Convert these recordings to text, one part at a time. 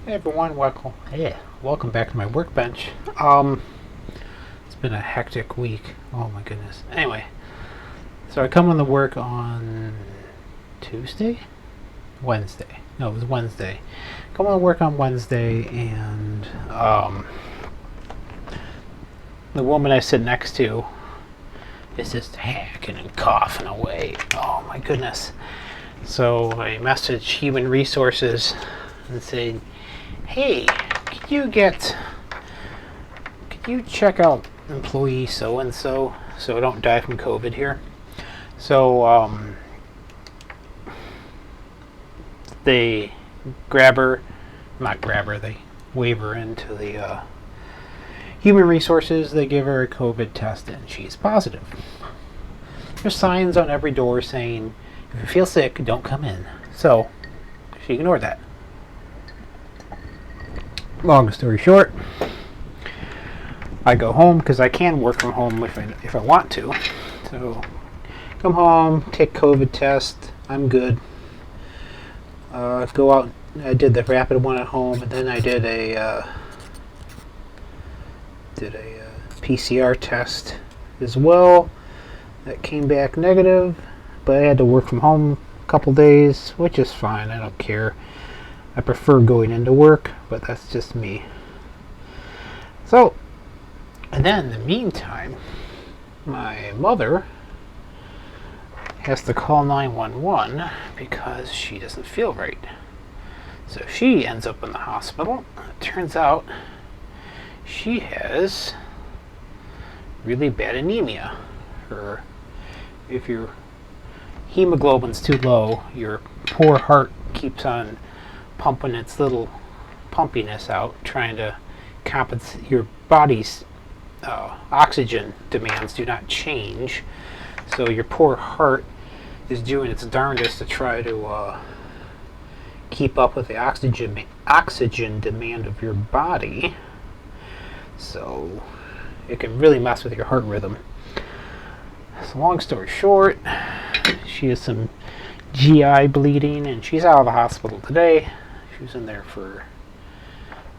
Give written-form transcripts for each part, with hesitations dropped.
Hey everyone, welcome back to my workbench. It's been a hectic week. Oh my goodness. Anyway, so I come on to work on Tuesday? Wednesday. No, it was Wednesday. Come on to work on Wednesday, and the woman I sit next to is just hacking and coughing away. Oh my goodness. So I messaged Human Resources and said, hey, could you check out employee so and so I don't die from COVID here? So they they wave her into the Human Resources. They give her a COVID test and she's positive. There's signs on every door saying, if you feel sick, don't come in. So she ignored that. Long story short, I go home because I can work from home if I want to. So come home, take COVID test. I'm good. Go out. I did the rapid one at home, and then I did a PCR test as well. That came back negative, but I had to work from home a couple days, which is fine. I don't care. I prefer going into work, but that's just me. So, and then in the meantime, my mother has to call 911 because she doesn't feel right. So she ends up in the hospital. It turns out she has really bad anemia. If your hemoglobin's too low, your poor heart keeps on pumping its little pumpiness out, trying to compensate. Your body's oxygen demands do not change, so your poor heart is doing its darndest to try to keep up with the oxygen demand of your body. So it can really mess with your heart rhythm. So long story short, she has some GI bleeding, and she's out of the hospital today. She was in there for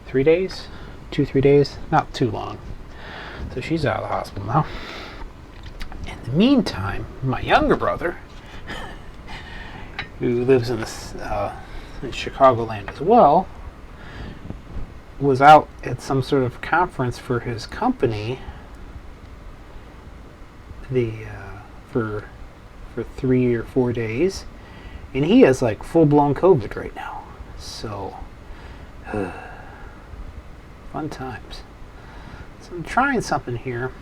3 days, 3 days, not too long. So she's out of the hospital now. In the meantime, my younger brother, who lives in Chicagoland as well, was out at some sort of conference for his company. For 3 or 4 days, and he has like full-blown COVID right now. So fun times. So I'm trying something here.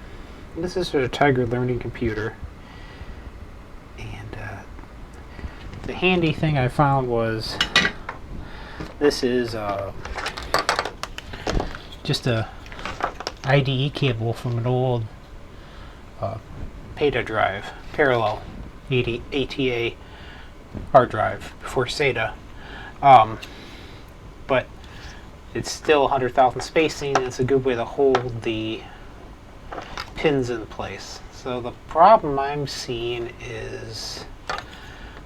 This is a Tiger Learning computer, and the handy thing I found was this is just a IDE cable from an old PATA drive, parallel ATA hard drive before SATA, but it's still 100,000 spacing, and it's a good way to hold the pins in place. So the problem I'm seeing is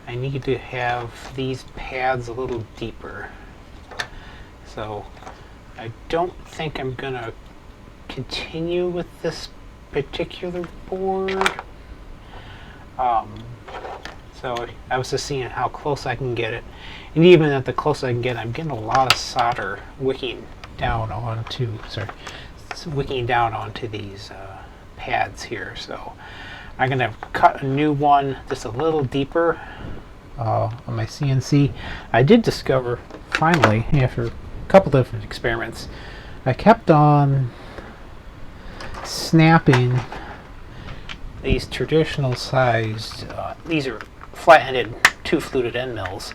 I need to have these pads a little deeper. So I don't think I'm gonna continue with this particular board. So I was just seeing how close I can get it, and even at the close I can get, I'm getting a lot of solder wicking down onto these pads here. So I'm gonna cut a new one just a little deeper on my CNC. I did discover finally, after a couple different experiments, I kept on snapping these traditional sized, these are flat-ended 2-fluted end mills,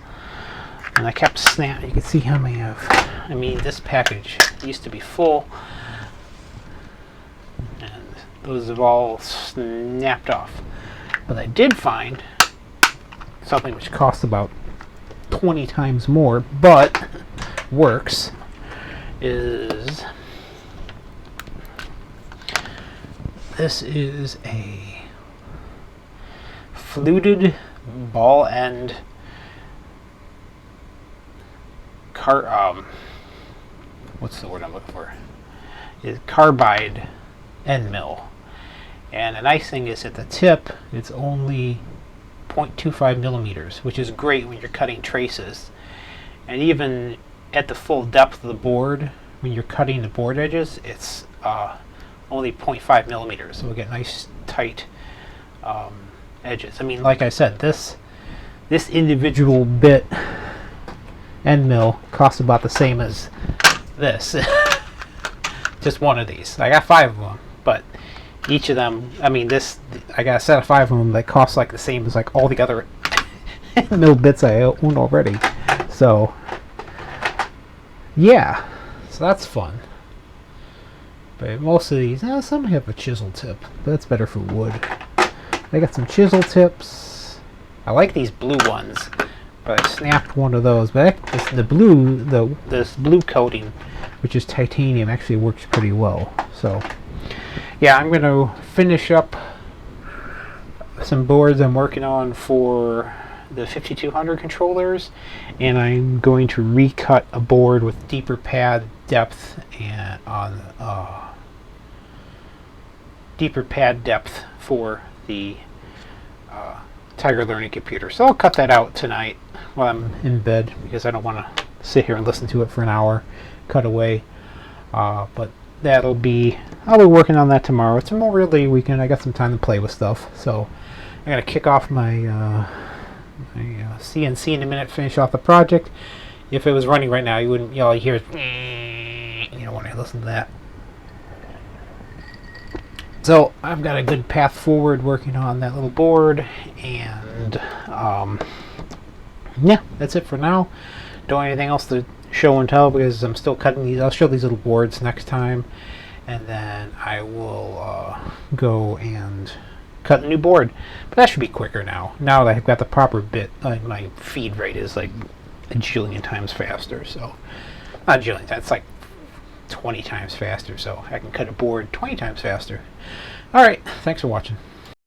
and I kept snapping. You can see how many this package used to be full, and those have all snapped off. But I did find something which costs about 20 times more, but works, is this is a fluted ball end what's the word I'm looking for? Is carbide end mill. And the nice thing is at the tip, it's only 0.25 millimeters, which is great when you're cutting traces. And even at the full depth of the board, when you're cutting the board edges, it's only 0.5 millimeters. So we get nice tight edges. I mean, like I said, this individual bit end mill costs about the same as this. Just one of these. I got 5 of them, but each of them, I mean, I got a set of 5 of them that cost like the same as like all the other mill bits I own already. So yeah, so that's fun. But most of these, some have a chisel tip, but that's better for wood. I got some chisel tips. I like these blue ones, but I snapped one of those. But this blue coating, which is titanium, actually works pretty well. So yeah, I'm going to finish up some boards I'm working on for the 5200 controllers, and I'm going to recut a board with deeper pad depth and on deeper pad depth for the Tiger Learning computer. So I'll cut that out tonight while I'm in bed, because I don't want to sit here and listen to it for an hour, cut away. But I'll be working on that tomorrow. It's a Memorial Day weekend. I got some time to play with stuff, so I'm gonna kick off my CNC in a minute. Finish off the project. If it was running right now, you wouldn't. You hear it. You don't want to listen to that. So I've got a good path forward working on that little board, and yeah, that's it for now. Don't have anything else to show and tell because I'm still cutting these. I'll show these little boards next time, and then I will go and cut a new board. But that should be quicker now. Now that I've got the proper bit, my feed rate is like a jillion times faster. So not a jillion, that's like 20 times faster. So I can cut a board 20 times faster. All right, thanks for watching.